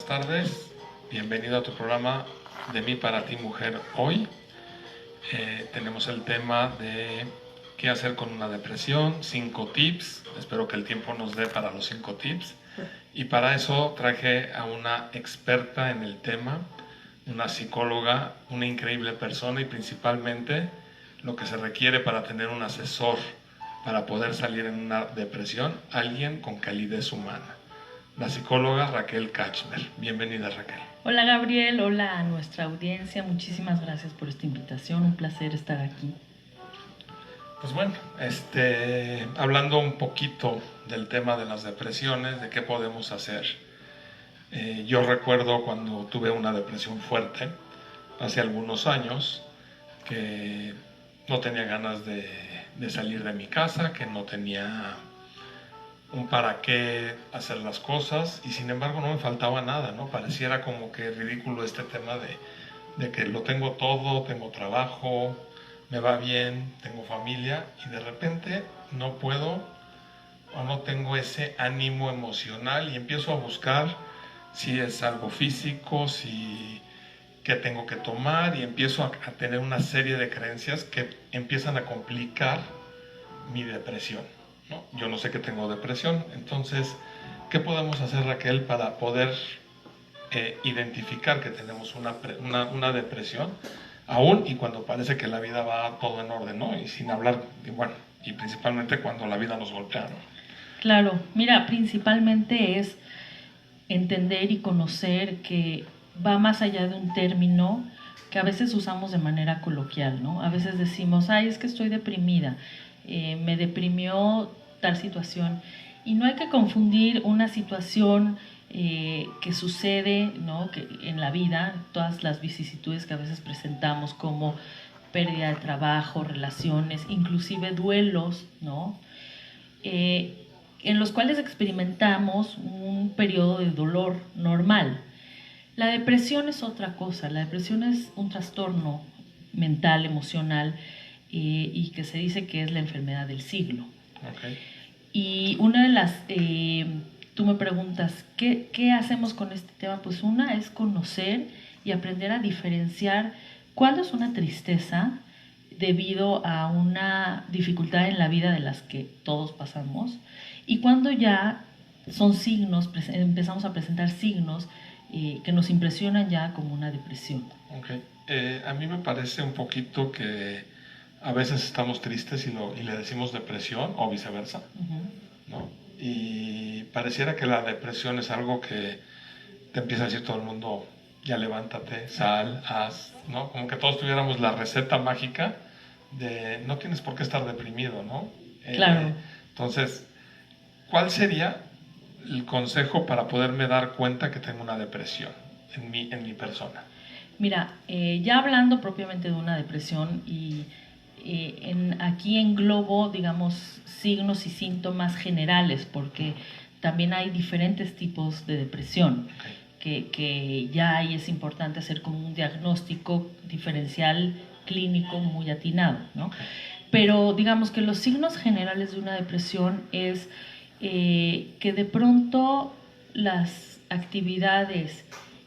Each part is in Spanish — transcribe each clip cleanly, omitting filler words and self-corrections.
Buenas tardes, bienvenido a tu programa de mí para ti mujer hoy. Tenemos el tema de qué hacer con una depresión, 5 tips, espero que el tiempo nos dé para los 5 tips. Y para eso traje a una experta en el tema, una psicóloga, una increíble persona y principalmente lo que se requiere para tener un asesor para poder salir en una depresión, alguien con calidez humana. La psicóloga Raquel Kachmer. Bienvenida, Raquel. Hola, Gabriel, hola a nuestra audiencia, muchísimas gracias por esta invitación, un placer estar aquí. Pues bueno, hablando un poquito del tema de las depresiones, de qué podemos hacer. Yo recuerdo cuando tuve una depresión fuerte, hace algunos años, que no tenía ganas de salir de mi casa, que no tenía un para qué hacer las cosas, y sin embargo no me faltaba nada, ¿no? Pareciera como que ridículo este tema de que lo tengo todo, tengo trabajo, me va bien, tengo familia, y de repente no puedo o no tengo ese ánimo emocional y empiezo a buscar si es algo físico, si qué tengo que tomar, y empiezo a tener una serie de creencias que empiezan a complicar mi depresión, ¿no? Yo no sé que tengo depresión, entonces, ¿qué podemos hacer, Raquel, para poder identificar que tenemos una depresión, aún y cuando parece que la vida va todo en orden, ¿no? Y sin hablar, y principalmente cuando la vida nos golpea, ¿no? Claro, mira, principalmente es entender y conocer que va más allá de un término que a veces usamos de manera coloquial, ¿no? A veces decimos, ay, es que estoy deprimida, me deprimió tal situación. Y no hay que confundir una situación que sucede, ¿no? Que en la vida, todas las vicisitudes que a veces presentamos como pérdida de trabajo, relaciones, inclusive duelos, ¿no? En los cuales experimentamos un periodo de dolor normal. La depresión es otra cosa, la depresión es un trastorno mental, emocional, y que se dice que es la enfermedad del siglo. Okay. Y una de las, tú me preguntas, ¿qué hacemos con este tema? Pues una es conocer y aprender a diferenciar cuándo es una tristeza debido a una dificultad en la vida de las que todos pasamos, y cuando ya son signos, empezamos a presentar signos que nos impresionan ya como una depresión. Okay. A mí me parece un poquito que a veces estamos tristes y le decimos depresión o viceversa, ¿no? Y pareciera que la depresión es algo que te empieza a decir todo el mundo, ya levántate, sal, haz, ¿no? Como que todos tuviéramos la receta mágica de no tienes por qué estar deprimido, ¿no? Claro. Entonces, ¿cuál sería el consejo para poderme dar cuenta que tengo una depresión en mi persona? Mira, ya hablando propiamente de una depresión y aquí englobo, digamos, signos y síntomas generales, porque también hay diferentes tipos de depresión, que ya ahí es importante hacer como un diagnóstico diferencial clínico muy atinado, ¿no? Pero digamos que los signos generales de una depresión es que de pronto las actividades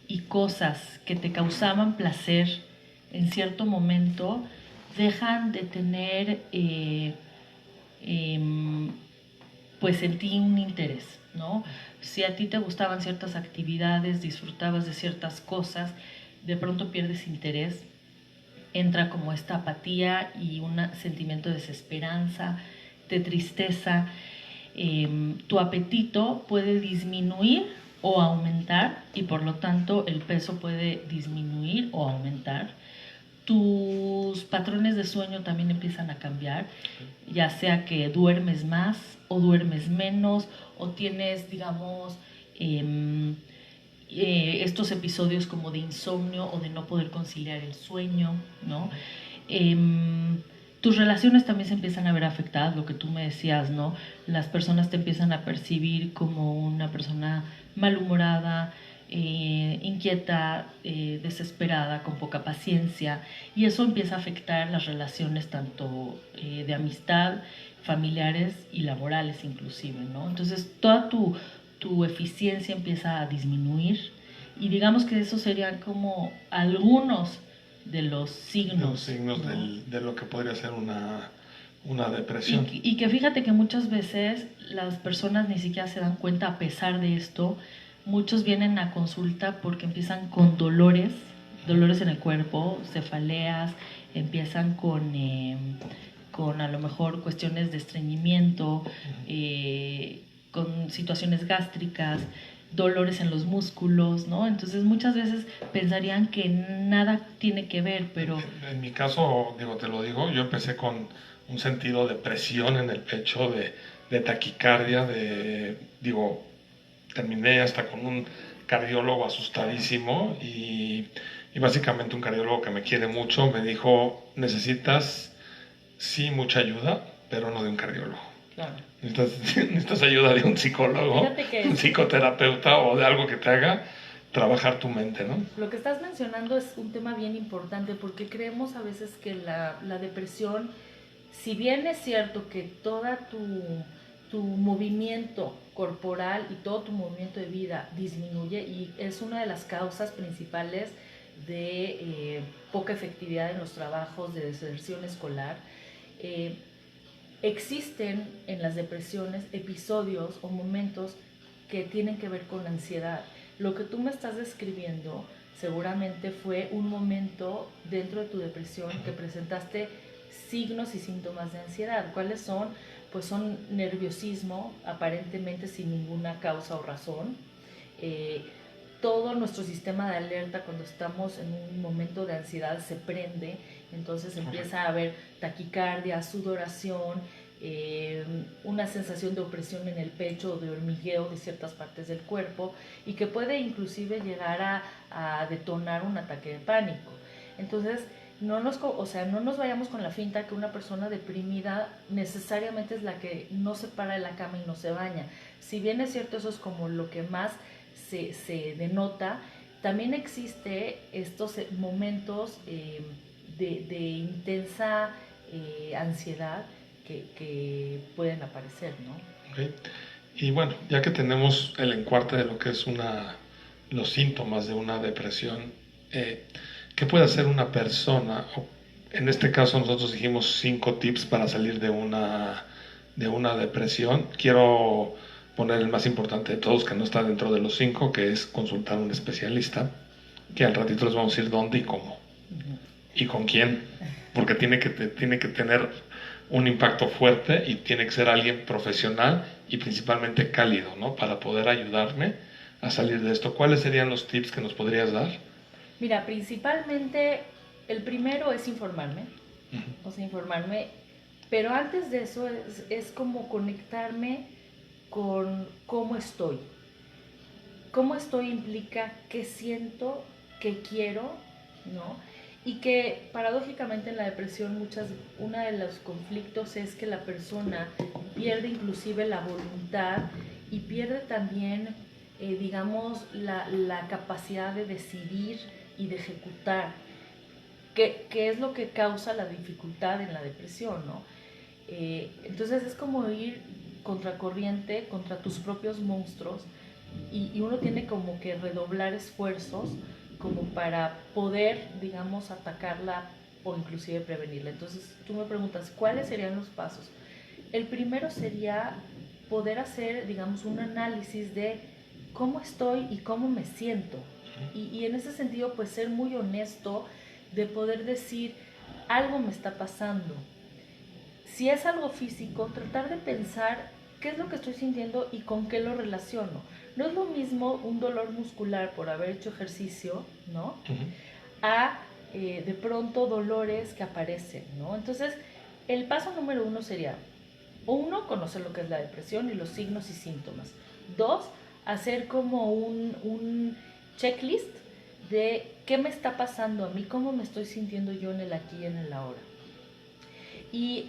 y cosas que te causaban placer en cierto momento dejan de tener pues en ti un interés, ¿no? Si a ti te gustaban ciertas actividades, disfrutabas de ciertas cosas, de pronto pierdes interés, entra como esta apatía y un sentimiento de desesperanza, de tristeza. Tu apetito puede disminuir o aumentar, y por lo tanto el peso puede disminuir o aumentar. Tus patrones de sueño también empiezan a cambiar, ya sea que duermes más o duermes menos, o tienes, digamos, estos episodios como de insomnio o de no poder conciliar el sueño, ¿no? Tus relaciones también se empiezan a ver afectadas, lo que tú me decías, ¿no? Las personas te empiezan a percibir como una persona malhumorada, inquieta, desesperada, con poca paciencia, y eso empieza a afectar las relaciones tanto de amistad, familiares y laborales inclusive, ¿no? Entonces toda tu eficiencia empieza a disminuir Y digamos que esos serían como algunos de los signos. Los signos, ¿no?, de lo que podría ser una depresión. Y que fíjate que muchas veces las personas ni siquiera se dan cuenta a pesar de esto. Muchos vienen a consulta porque empiezan con dolores en el cuerpo, cefaleas, empiezan con a lo mejor cuestiones de estreñimiento, con situaciones gástricas, dolores en los músculos, ¿no? Entonces muchas veces pensarían que nada tiene que ver, pero... En mi caso, te lo digo, yo empecé con un sentido de presión en el pecho, de taquicardia, terminé hasta con un cardiólogo asustadísimo y básicamente un cardiólogo que me quiere mucho me dijo, necesitas sí mucha ayuda, pero no de un cardiólogo. Claro. Necesitas ayuda de un psicólogo, un psicoterapeuta o de algo que te haga trabajar tu mente, ¿no? Lo que estás mencionando es un tema bien importante porque creemos a veces que la depresión, si bien es cierto que toda tu movimiento corporal y todo tu movimiento de vida disminuye y es una de las causas principales de poca efectividad en los trabajos de deserción escolar, existen en las depresiones episodios o momentos que tienen que ver con la ansiedad. Lo que tú me estás describiendo seguramente fue un momento dentro de tu depresión que presentaste signos y síntomas de ansiedad. ¿Cuáles son? Pues son nerviosismo, aparentemente sin ninguna causa o razón. Todo nuestro sistema de alerta cuando estamos en un momento de ansiedad se prende, entonces empieza a haber taquicardia, sudoración, una sensación de opresión en el pecho o de hormigueo de ciertas partes del cuerpo y que puede inclusive llegar a detonar un ataque de pánico. Entonces, no nos vayamos con la finta que una persona deprimida necesariamente es la que no se para de la cama y no se baña. Si bien es cierto, eso es como lo que más se denota, también existe estos momentos de intensa ansiedad que pueden aparecer, ¿no? Okay. Y bueno, ya que tenemos el encuarte de lo que es los síntomas de una depresión, ¿qué puede hacer una persona? En este caso nosotros dijimos 5 tips para salir de una depresión. Quiero poner el más importante de todos, que no está dentro de los 5, que es consultar a un especialista, que al ratito les vamos a decir dónde y cómo. Y con quién, porque tiene que tener un impacto fuerte y tiene que ser alguien profesional y principalmente cálido, ¿no? Para poder ayudarme a salir de esto. ¿Cuáles serían los tips que nos podrías dar? Mira, principalmente el primero es informarme, informarme, pero antes de eso es como conectarme con cómo estoy. Cómo estoy implica qué siento, qué quiero, ¿no? Y que paradójicamente en la depresión uno de los conflictos es que la persona pierde inclusive la voluntad y pierde también, la capacidad de decidir y de ejecutar, que es lo que causa la dificultad en la depresión, ¿no? Entonces es como ir contracorriente contra tus propios monstruos y uno tiene como que redoblar esfuerzos como para poder, atacarla o inclusive prevenirla. Entonces tú me preguntas, ¿cuáles serían los pasos? El primero sería poder hacer, un análisis de cómo estoy y cómo me siento. Y en ese sentido, pues ser muy honesto de poder decir, algo me está pasando. Si es algo físico, tratar de pensar qué es lo que estoy sintiendo y con qué lo relaciono. No es lo mismo un dolor muscular por haber hecho ejercicio, ¿no? A de pronto dolores que aparecen, ¿no? Entonces, el paso número 1 sería, 1, conocer lo que es la depresión y los signos y síntomas. 2, hacer como un checklist de qué me está pasando a mí, cómo me estoy sintiendo yo en el aquí y en el ahora. Y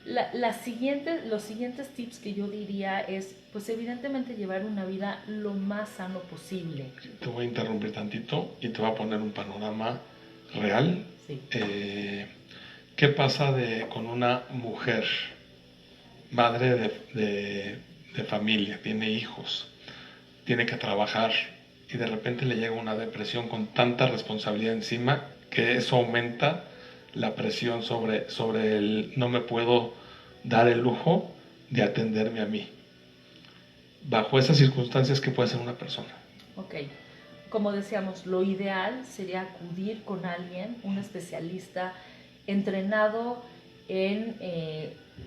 los siguientes tips que yo diría es, pues evidentemente llevar una vida lo más sano posible. Te voy a interrumpir tantito y te voy a poner un panorama real. Sí. ¿Qué pasa con una mujer, madre de familia, tiene hijos, tiene que trabajar, y de repente le llega una depresión con tanta responsabilidad encima que eso aumenta la presión sobre el no me puedo dar el lujo de atenderme a mí. Bajo esas circunstancias, ¿qué puede hacer una persona? Ok, como decíamos, lo ideal sería acudir con alguien, un especialista entrenado en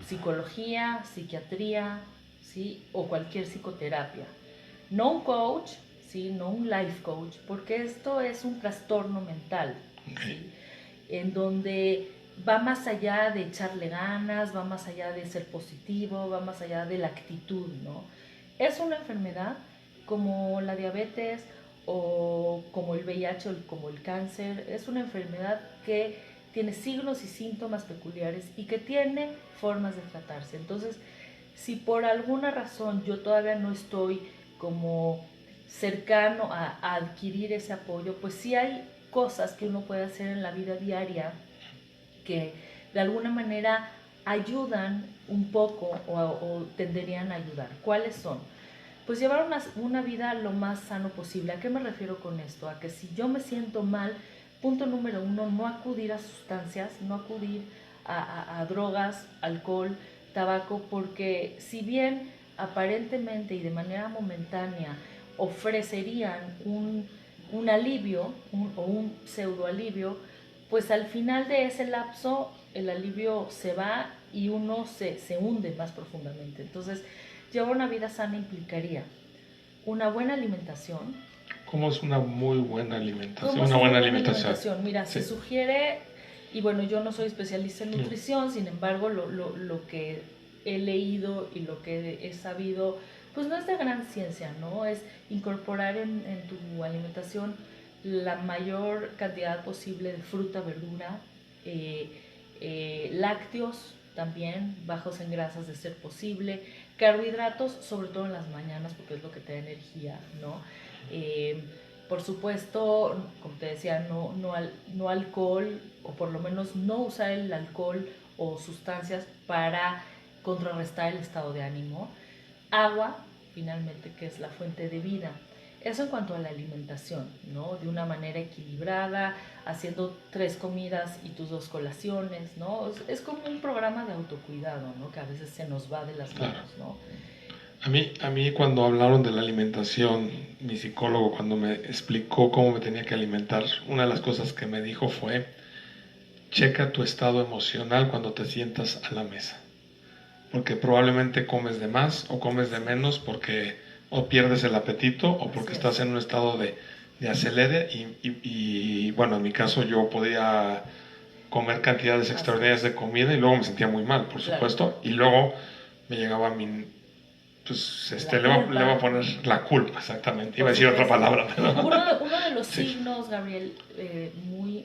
psicología, psiquiatría, ¿sí? O cualquier psicoterapia. No un coach, ¿sí? No un life coach, porque esto es un trastorno mental, ¿sí? En donde va más allá de echarle ganas, va más allá de ser positivo, va más allá de la actitud, ¿no? Es una enfermedad como la diabetes o como el VIH o como el cáncer, es una enfermedad que tiene signos y síntomas peculiares y que tiene formas de tratarse. Entonces, si por alguna razón yo todavía no estoy como cercano a adquirir ese apoyo, pues sí hay cosas que uno puede hacer en la vida diaria que de alguna manera ayudan un poco o tenderían a ayudar. ¿Cuáles son? Pues llevar una vida lo más sano posible. ¿A qué me refiero con esto? A que si yo me siento mal, punto número uno, no acudir a sustancias, no acudir a drogas, alcohol, tabaco, porque si bien aparentemente y de manera momentánea ofrecerían un alivio o un pseudo alivio, pues al final de ese lapso el alivio se va y uno se hunde más profundamente. Entonces, llevar una vida sana implicaría una buena alimentación. ¿Cómo es una muy buena alimentación? ¿Cómo es una buena alimentación? Mira, sí. Se sugiere, y bueno, yo no soy especialista en nutrición, sin embargo, lo que he leído y lo que he sabido, pues no es de gran ciencia, ¿no? Es incorporar en tu alimentación la mayor cantidad posible de fruta, verdura, lácteos también, bajos en grasas de ser posible, carbohidratos, sobre todo en las mañanas, porque es lo que te da energía, ¿no? Por supuesto, como te decía, no alcohol, o por lo menos no usar el alcohol o sustancias para contrarrestar el estado de ánimo. Agua, finalmente, que es la fuente de vida. Eso en cuanto a la alimentación, ¿no? De una manera equilibrada, haciendo 3 comidas y tus 2 colaciones, ¿no? Es como un programa de autocuidado, ¿no? Que a veces se nos va de las manos, ¿no? A mí cuando hablaron de la alimentación, mi psicólogo cuando me explicó cómo me tenía que alimentar, una de las cosas que me dijo fue, checa tu estado emocional cuando te sientas a la mesa. Porque probablemente comes de más o comes de menos porque o pierdes el apetito o porque estás en un estado de acelere y bueno, en mi caso yo podía comer cantidades extraordinarias de comida y luego me sentía muy mal, por supuesto, y luego me llegaba mi... Pues le voy a poner la culpa, exactamente. Iba a decir otra palabra. Pero... Uno de los signos, Gabriel, muy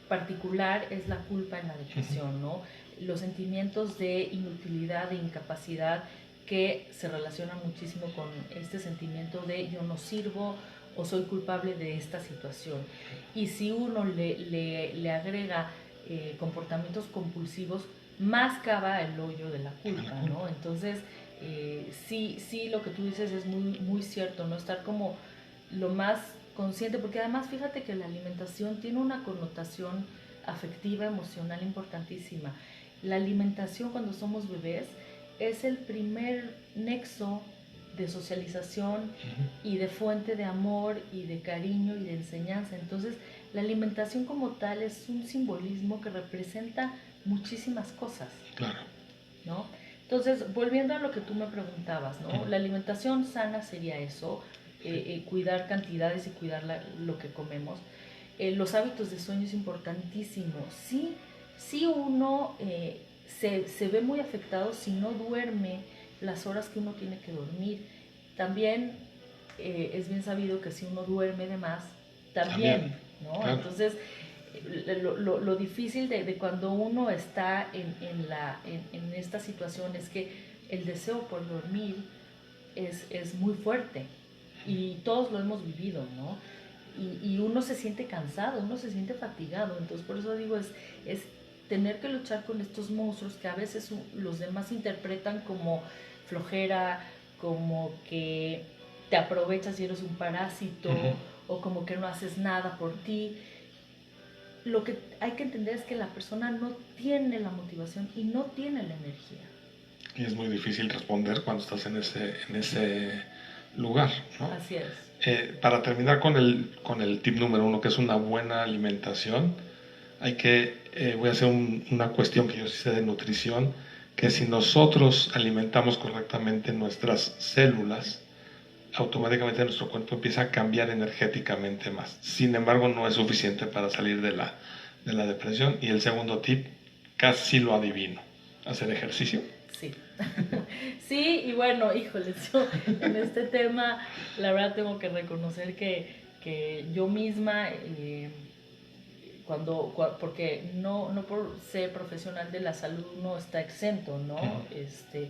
particular es la culpa en la depresión, ¿no? Los sentimientos de inutilidad, de incapacidad, que se relacionan muchísimo con este sentimiento de yo no sirvo o soy culpable de esta situación. Y si uno le agrega comportamientos compulsivos, más cava el hoyo de la culpa, ¿no? Entonces, sí, lo que tú dices es muy cierto, ¿no? Estar como lo más consciente, porque además fíjate que la alimentación tiene una connotación afectiva, emocional importantísima. La alimentación cuando somos bebés es el primer nexo de socialización y de fuente de amor y de cariño y de enseñanza. Entonces, la alimentación como tal es un simbolismo que representa muchísimas cosas. Claro. ¿No? Entonces, volviendo a lo que tú me preguntabas, ¿no? La alimentación sana sería eso, cuidar cantidades y cuidar lo que comemos. Los hábitos de sueño es importantísimo. Sí uno se ve muy afectado si no duerme las horas que uno tiene que dormir. También es bien sabido que si uno duerme de más, también. ¿No? Claro. Entonces, lo difícil de cuando uno está en esta situación es que el deseo por dormir es muy fuerte y todos lo hemos vivido, ¿no? Y uno se siente cansado, uno se siente fatigado, entonces por eso digo, es tener que luchar con estos monstruos que a veces los demás interpretan como flojera, como que te aprovechas y eres un parásito, Uh-huh. o como que no haces nada por ti. Lo que hay que entender es que la persona no tiene la motivación y no tiene la energía. Y es muy difícil responder cuando estás en ese lugar, ¿no? Así es. Para terminar con el tip número 1, que es una buena alimentación, voy a hacer una cuestión que yo sí sé de nutrición, que si nosotros alimentamos correctamente nuestras células, automáticamente nuestro cuerpo empieza a cambiar energéticamente más. Sin embargo, no es suficiente para salir de la depresión. Y el segundo tip, casi lo adivino, hacer ejercicio. Sí. Sí, y bueno, híjoles, yo en este tema la verdad tengo que reconocer que yo misma, porque no por ser profesional de la salud uno está exento, ¿no? Uh-huh.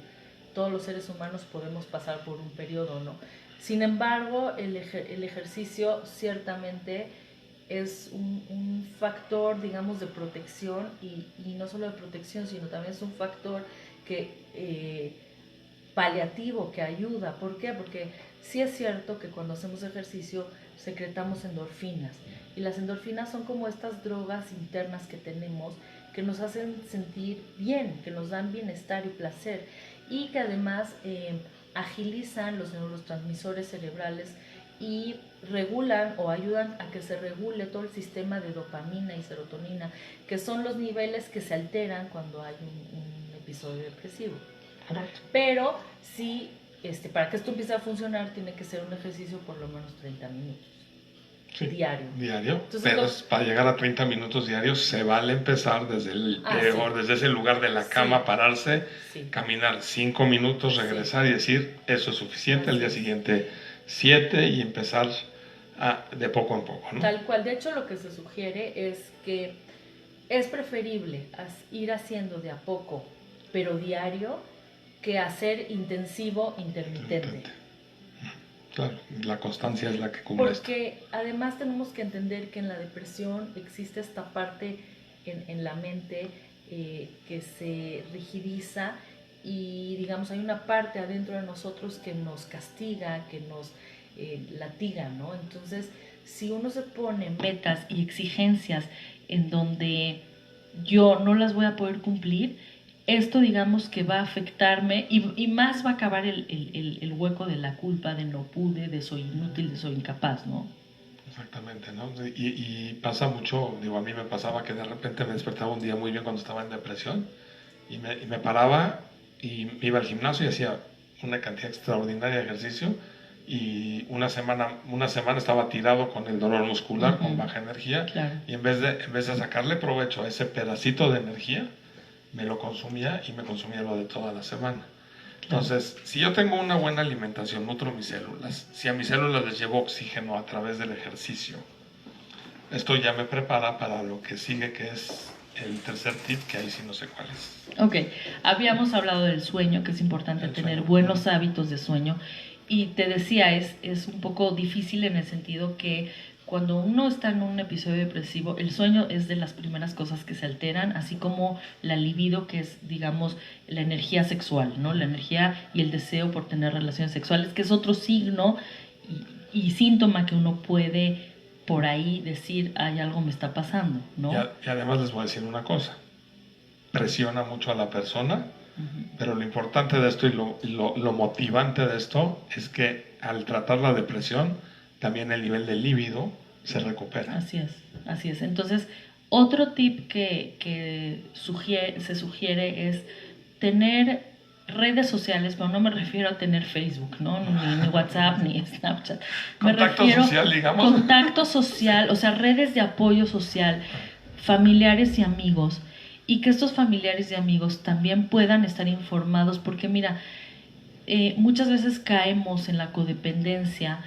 Todos los seres humanos podemos pasar por un periodo, ¿no? Sin embargo, el ejercicio ciertamente es un factor, digamos, de protección, y no solo de protección, sino también es un factor paliativo, que ayuda. ¿Por qué? Porque sí es cierto que cuando hacemos ejercicio secretamos endorfinas, y las endorfinas son como estas drogas internas que tenemos que nos hacen sentir bien, que nos dan bienestar y placer, y que además agilizan los neurotransmisores cerebrales y regulan o ayudan a que se regule todo el sistema de dopamina y serotonina, que son los niveles que se alteran cuando hay un episodio depresivo. Correcto. Pero sí, para que esto empiece a funcionar tiene que ser un ejercicio por lo menos 30 minutos. Sí, diario. Entonces, pero para llegar a 30 minutos diarios se vale empezar desde desde ese lugar de la cama, pararse, caminar 5 minutos, regresar y decir, eso es suficiente, al día siguiente 7, y empezar de poco en poco, ¿no? Tal cual. De hecho, lo que se sugiere es que es preferible ir haciendo de a poco, pero diario, que hacer intensivo intermitente. Claro, la constancia es la que cumple. Porque además tenemos que entender que en la depresión existe esta parte en la mente que se rigidiza, y digamos hay una parte adentro de nosotros que nos castiga, que nos latiga, ¿no? Entonces, si uno se pone metas y exigencias en donde yo no las voy a poder cumplir, esto digamos que va a afectarme, y más va a acabar el hueco de la culpa, de no pude, de soy inútil, de soy incapaz, ¿no? Exactamente, ¿no? Y pasa mucho, digo, a mí me pasaba que de repente me despertaba un día muy bien cuando estaba en depresión, y me paraba y me iba al gimnasio y hacía una cantidad extraordinaria de ejercicio, y una semana estaba tirado con el dolor muscular, con baja energía, y en vez de sacarle provecho a ese pedacito de energía, me lo consumía, y me consumía lo de toda la semana. Entonces, si yo tengo una buena alimentación, nutro mis células, si a mis células les llevo oxígeno a través del ejercicio, esto ya me prepara para lo que sigue, que es el tercer tip, que ahí sí no sé cuál es. Ok, habíamos hablado del sueño, que es importante tener buenos hábitos de sueño, y te decía, es un poco difícil en el sentido que cuando uno está en un episodio depresivo, el sueño es de las primeras cosas que se alteran, así como la libido, que es, digamos, la energía sexual, ¿no? La energía y el deseo por tener relaciones sexuales, que es otro signo y síntoma que uno puede por ahí decir, hay algo me está pasando, ¿no? Y además les voy a decir una cosa, presiona mucho a la persona, pero lo importante de esto y lo motivante de esto es que al tratar la depresión, también el nivel de líbido se recupera. Así es. Entonces, otro tip que se sugiere es tener redes sociales, pero no me refiero a tener Facebook, ¿no? Ni WhatsApp, ni Snapchat. Contacto social, digamos. Contacto social, o sea, redes de apoyo social, familiares y amigos, y que estos familiares y amigos también puedan estar informados, porque mira, muchas veces caemos en la codependencia,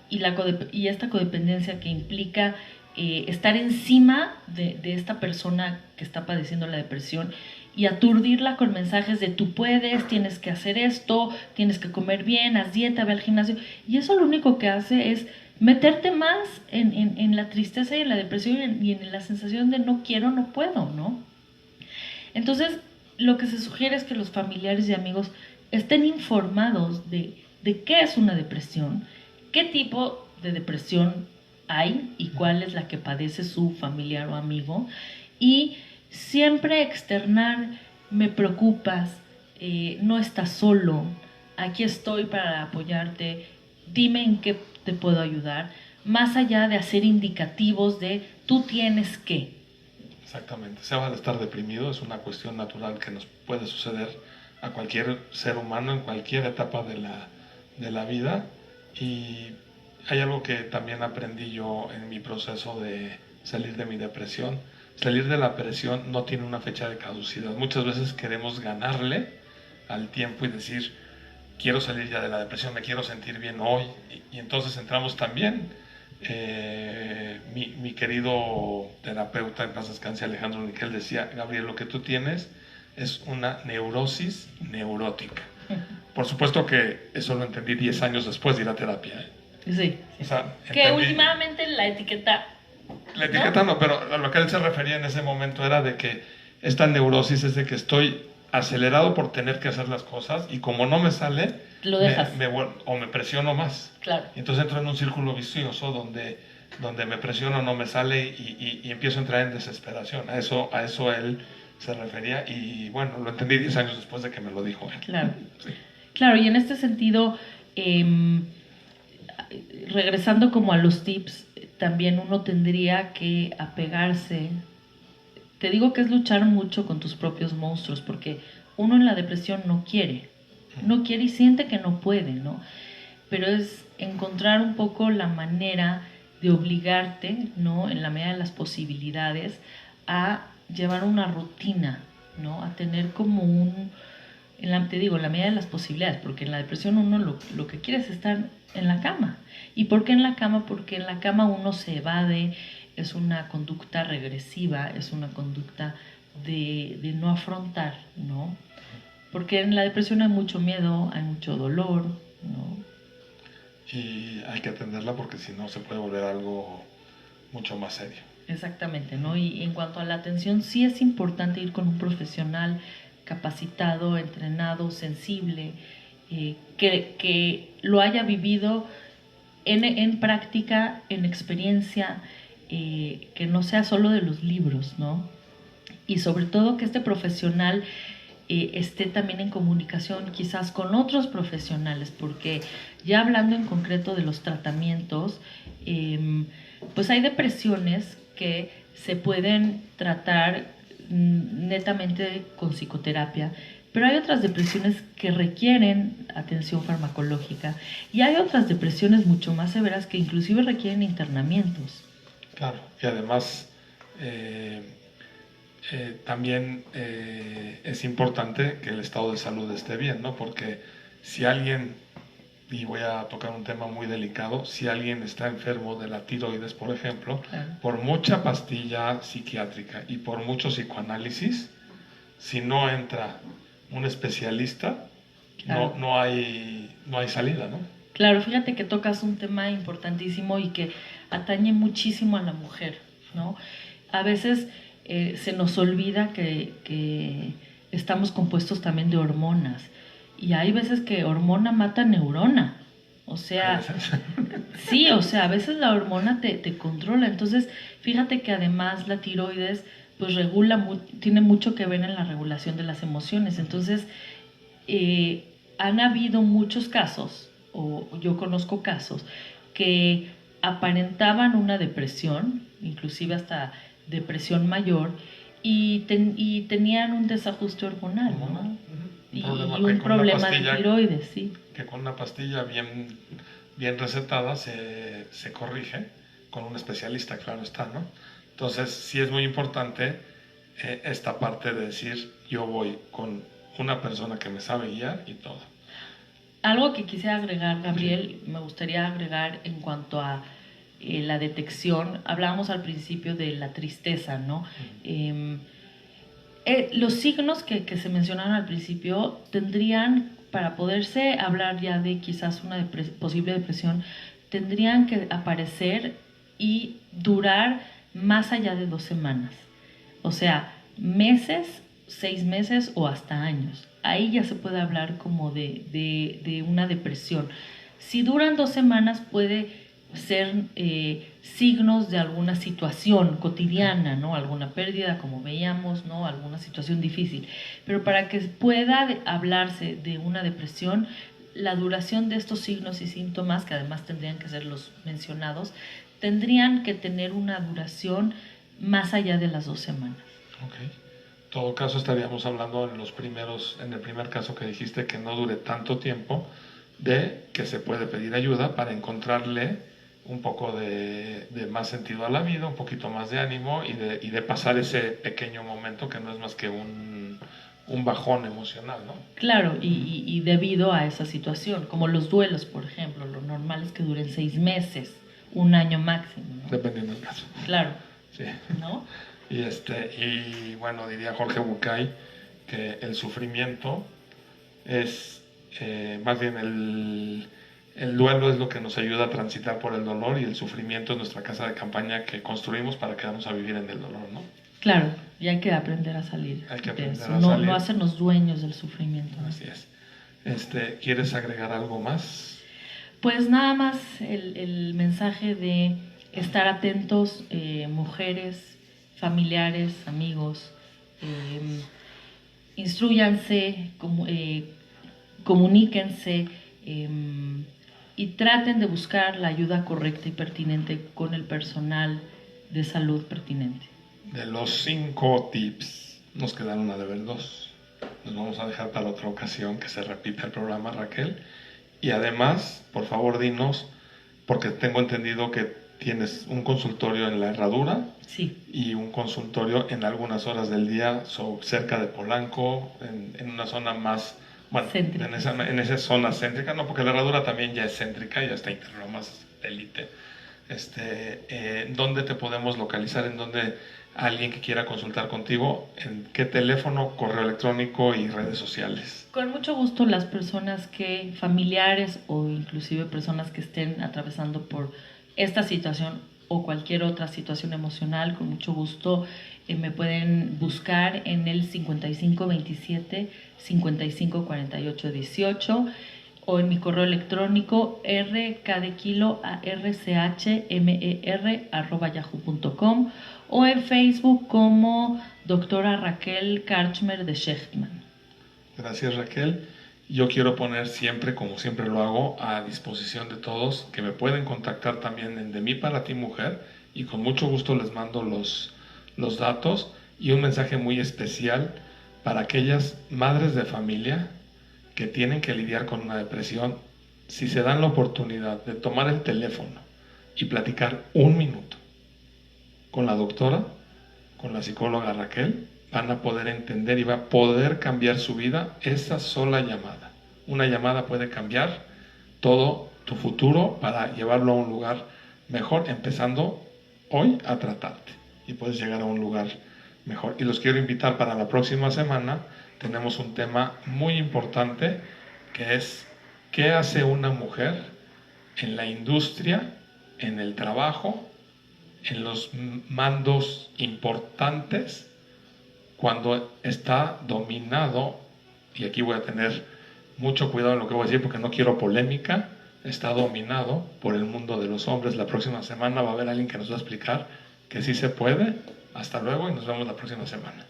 y esta codependencia que implica estar encima de esta persona que está padeciendo la depresión, y aturdirla con mensajes de tú puedes, tienes que hacer esto, tienes que comer bien, haz dieta, ve al gimnasio, y eso lo único que hace es meterte más en la tristeza y en la depresión, y en la sensación de no quiero, no puedo, ¿no? Entonces, lo que se sugiere es que los familiares y amigos estén informados de qué es una depresión, qué tipo de depresión hay y cuál es la que padece su familiar o amigo. Y siempre externar, me preocupas, no estás solo, aquí estoy para apoyarte, dime en qué te puedo ayudar, más allá de hacer indicativos de tú tienes que. Exactamente. Se va a estar deprimido, es una cuestión natural que nos puede suceder a cualquier ser humano en cualquier etapa de la vida. Y hay algo que también aprendí yo en mi proceso de salir de mi depresión. Salir de la depresión no tiene una fecha de caducidad. Muchas veces queremos ganarle al tiempo y decir, quiero salir ya de la depresión, me quiero sentir bien hoy. Y entonces entramos también. Mi querido terapeuta, en paz descanse, Alejandro Niquel, decía, Gabriel, lo que tú tienes es una neurosis neurótica. Por supuesto que eso lo entendí 10 años después de ir a terapia. Sí. O sea, que últimamente la etiqueta... La etiqueta no, pero a lo que él se refería en ese momento era de que esta neurosis es de que estoy acelerado por tener que hacer las cosas y como no me sale, lo dejas. O me presiono más. Claro. Y entonces entro en un círculo vicioso donde me presiono, no me sale y empiezo a entrar en desesperación. A eso él se refería y bueno, lo entendí 10 años después de que me lo dijo él. Claro. Sí. Claro, y en este sentido, regresando como a los tips, también uno tendría que apegarse. Te digo que es luchar mucho con tus propios monstruos, porque uno en la depresión no quiere y siente que no puede, ¿no? Pero es encontrar un poco la manera de obligarte, ¿no? En la medida de las posibilidades, a llevar una rutina, ¿no? A tener como te digo, en la medida de las posibilidades, porque en la depresión uno lo que quiere es estar en la cama. ¿Y por qué en la cama? Porque en la cama uno se evade, es una conducta regresiva, es una conducta de no afrontar, ¿no? Porque en la depresión hay mucho miedo, hay mucho dolor, ¿no? Y hay que atenderla porque si no se puede volver algo mucho más serio. Exactamente, ¿no? Y en cuanto a la atención, sí es importante ir con un profesional capacitado, entrenado, sensible, que lo haya vivido en práctica, en experiencia, que no sea solo de los libros, ¿no? Y sobre todo que este profesional esté también en comunicación quizás con otros profesionales, porque ya hablando en concreto de los tratamientos, pues hay depresiones que se pueden tratar netamente con psicoterapia, pero hay otras depresiones que requieren atención farmacológica y hay otras depresiones mucho más severas que inclusive requieren internamientos. Claro, y además también es importante que el estado de salud esté bien, ¿no? Porque si alguien, y voy a tocar un tema muy delicado, si alguien está enfermo de la tiroides, por ejemplo, claro, por mucha pastilla psiquiátrica y por mucho psicoanálisis, si no entra un especialista, claro, no hay salida, ¿no? Claro, fíjate que tocas un tema importantísimo y que atañe muchísimo a la mujer, ¿no? A veces se nos olvida que estamos compuestos también de hormonas y hay veces que hormona mata neurona, o sea, sí, o sea, a veces la hormona te controla, entonces fíjate que además la tiroides pues tiene mucho que ver en la regulación de las emociones, entonces han habido muchos casos, o yo conozco casos, que aparentaban una depresión, inclusive hasta depresión mayor, y tenían un desajuste hormonal, ¿no? Y un problema de tiroides, sí. Que con una pastilla bien recetada se corrige con un especialista, claro está, ¿no? Entonces sí es muy importante esta parte de decir, yo voy con una persona que me sabe guiar y todo. Algo que quise agregar, Gabriel, sí, me gustaría agregar en cuanto a la detección. Hablábamos al principio de la tristeza, ¿no? Los signos que se mencionaron al principio tendrían, para poderse hablar ya de quizás una posible depresión, tendrían que aparecer y durar más allá de 2 semanas. O sea, meses, 6 meses o hasta años. Ahí ya se puede hablar como de una depresión. Si duran 2 semanas puede ser signos de alguna situación cotidiana, ¿no? Alguna pérdida, como veíamos, ¿no? Alguna situación difícil. Pero para que pueda hablarse de una depresión, la duración de estos signos y síntomas, que además tendrían que ser los mencionados, tendrían que tener una duración más allá de las 2 semanas. Okay. En todo caso estaríamos hablando en el primer caso que dijiste, que no dure tanto tiempo, de que se puede pedir ayuda para encontrarle un poco de más sentido a la vida, un poquito más de ánimo y de pasar ese pequeño momento que no es más que un bajón emocional, ¿no? Claro, y debido a esa situación, como los duelos, por ejemplo, lo normal es que duren 6 meses, 1 año máximo, ¿no? Dependiendo del caso. Claro. Sí. ¿No? Y bueno, diría Jorge Bucay que el sufrimiento es más bien el duelo es lo que nos ayuda a transitar por el dolor, y el sufrimiento es nuestra casa de campaña que construimos para quedarnos a vivir en el dolor, ¿no? Claro, y hay que aprender a salir Hay que de aprender eso, a no, salir. no hacernos dueños del sufrimiento, ¿no? Así es. ¿Quieres agregar algo más? Pues nada más el mensaje de estar atentos, mujeres, familiares, amigos, instrúyanse, comuníquense, y traten de buscar la ayuda correcta y pertinente con el personal de salud pertinente. De los 5 tips, nos quedaron a deber 2. Nos vamos a dejar para otra ocasión que se repita el programa, Raquel. Y además, por favor, dinos, porque tengo entendido que tienes un consultorio en La Herradura. Sí. Y un consultorio en algunas horas del día cerca de Polanco, en una zona más, bueno, en esa zona céntrica, no, porque La Herradura también ya es céntrica, ya está más élite. ¿Dónde te podemos localizar? ¿En dónde alguien que quiera consultar contigo? ¿En qué teléfono, correo electrónico y redes sociales? Con mucho gusto, las personas familiares o inclusive personas que estén atravesando por esta situación o cualquier otra situación emocional, con mucho gusto me pueden buscar en el 5527 554818 o en mi correo electrónico rkdkilo@rchmer@yahoo.com o en Facebook como doctora Raquel Karchmer de Shechtman. Gracias, Raquel. Yo quiero poner siempre, como siempre lo hago, a disposición de todos, que me pueden contactar también en De Mí Para Ti Mujer, y con mucho gusto les mando los datos, y un mensaje muy especial para aquellas madres de familia que tienen que lidiar con una depresión. Si se dan la oportunidad de tomar el teléfono y platicar 1 minuto con la doctora, con la psicóloga Raquel, van a poder entender y va a poder cambiar su vida esa sola llamada. Una llamada puede cambiar todo tu futuro para llevarlo a un lugar mejor, empezando hoy a tratarte, y puedes llegar a un lugar mejor. Y los quiero invitar para la próxima semana. Tenemos un tema muy importante, que es ¿qué hace una mujer en la industria, en el trabajo, en los mandos importantes, cuando está dominado? Y aquí voy a tener mucho cuidado en lo que voy a decir porque no quiero polémica. Está dominado por el mundo de los hombres. La próxima semana va a haber alguien que nos va a explicar que sí se puede. Hasta luego y nos vemos la próxima semana.